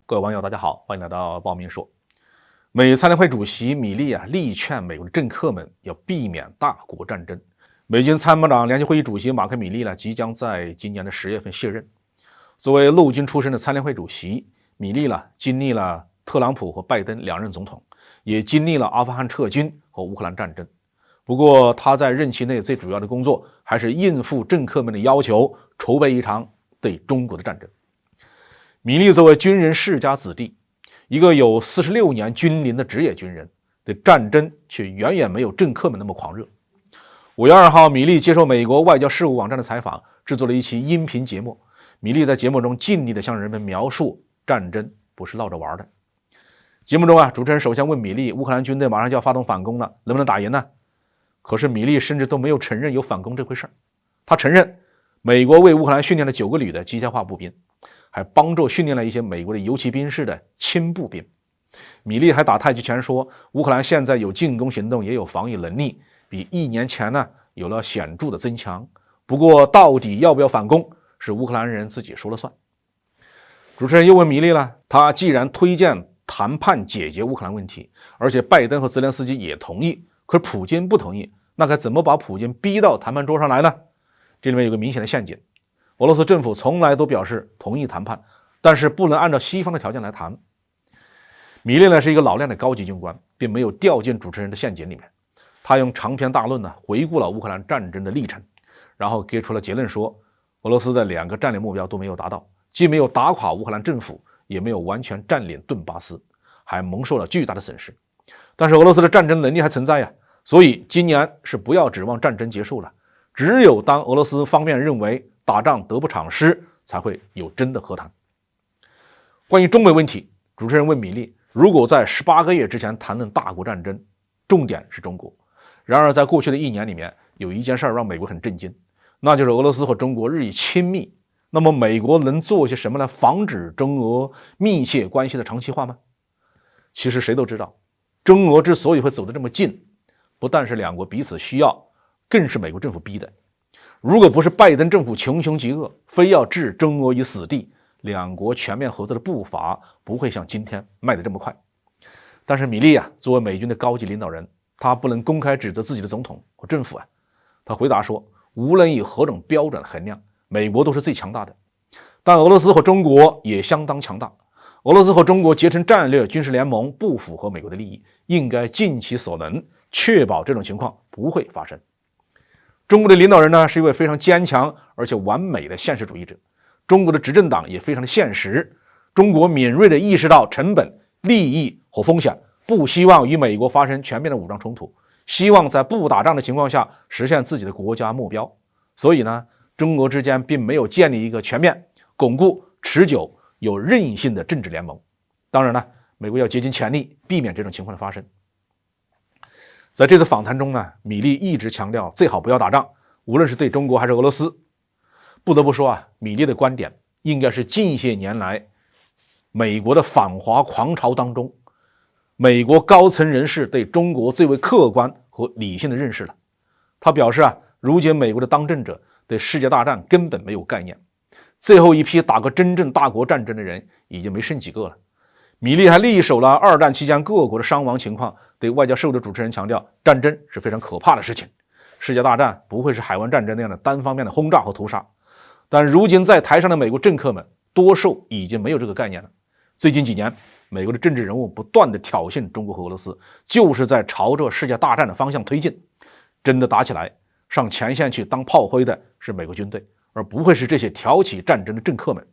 各位网友大家好，欢迎来到报民说。美参联会主席米利力劝美国的政客们要避免大国战争。美军参谋长联席会议主席马克·米利即将在今年的10月份卸任。作为陆军出身的参联会主席，米利经历了特朗普和拜登两任总统，也经历了阿富汗撤军和乌克兰战争。不过他在任期内最主要的工作还是应付政客们的要求，筹备一场对中国的战争。米利作为军人世家子弟，一个有46年军龄的职业军人，对战争却远远没有政客们那么狂热。5月2号，米利接受美国外交事务网站的采访，制作了一期音频节目。米利在节目中尽力地向人们描述战争不是闹着玩的。节目中主持人首先问米利，乌克兰军队马上就要发动反攻了，能不能打赢呢？可是米利甚至都没有承认有反攻这回事儿。他承认美国为乌克兰训练了9个旅的机械化步兵，还帮助训练了一些美国的游骑兵式的轻步兵。米利还打太极拳说，乌克兰现在有进攻行动，也有防御能力，比1年前有了显著的增强。不过到底要不要反攻，是乌克兰人自己说了算。主持人又问米利了，他既然推荐谈判解决乌克兰问题，而且拜登和泽连斯基也同意，可是普京不同意，那该怎么把普京逼到谈判桌上来呢？这里面有个明显的陷阱。俄罗斯政府从来都表示同意谈判，但是不能按照西方的条件来谈。米利是一个老练的高级军官，并没有掉进主持人的陷阱里面。他用长篇大论回顾了乌克兰战争的历程，然后给出了结论说，俄罗斯的2个战略目标都没有达到，既没有打垮乌克兰政府，也没有完全占领顿巴斯，还蒙受了巨大的损失。但是俄罗斯的战争能力还存在所以今年是不要指望战争结束了，只有当俄罗斯方面认为打仗得不偿失，才会有真的和谈。关于中美问题，主持人问米利，如果在18个月之前谈论大国战争，重点是中国。然而在过去的1年里面，有一件事让美国很震惊，那就是俄罗斯和中国日益亲密。那么美国能做些什么来防止中俄密切关系的长期化吗？其实谁都知道，中俄之所以会走得这么近，不但是2国彼此需要，更是美国政府逼的。如果不是拜登政府穷凶极恶，非要置中俄于死地，2国全面合作的步伐不会像今天迈得这么快。但是米利作为美军的高级领导人，他不能公开指责自己的总统和政府他回答说，无论以何种标准衡量，美国都是最强大的，但俄罗斯和中国也相当强大。俄罗斯和中国结成战略军事联盟不符合美国的利益，应该尽其所能确保这种情况不会发生。中国的领导人是一位非常坚强而且完美的现实主义者，中国的执政党也非常的现实。中国敏锐地意识到成本、利益和风险，不希望与美国发生全面的武装冲突，希望在不打仗的情况下实现自己的国家目标。所以中俄之间并没有建立一个全面、巩固、持久、有韧性的政治联盟。当然美国要竭尽全力避免这种情况的发生。在这次访谈中米利一直强调最好不要打仗，无论是对中国还是俄罗斯。不得不说米利的观点应该是近些年来美国的反华狂潮当中，美国高层人士对中国最为客观和理性的认识了。他表示如今美国的当政者对世界大战根本没有概念，最后一批打过真正大国战争的人已经没剩几个了。米利还力守了2战期间各国的伤亡情况，对外交事务的主持人强调，战争是非常可怕的事情，世界大战不会是海湾战争那样的单方面的轰炸和屠杀。但如今在台上的美国政客们多数已经没有这个概念了。最近几年，美国的政治人物不断的挑衅中国和俄罗斯，就是在朝着世界大战的方向推进。真的打起来，上前线去当炮灰的是美国军队，而不会是这些挑起战争的政客们。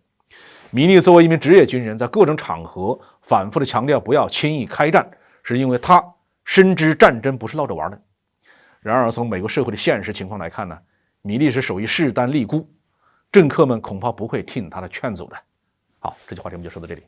米利作为一名职业军人，在各种场合反复的强调不要轻易开战，是因为他深知战争不是闹着玩的。然而从美国社会的现实情况来看米利是属于势单力孤，政客们恐怕不会听他的劝阻的。好，这期话题我们就说到这里。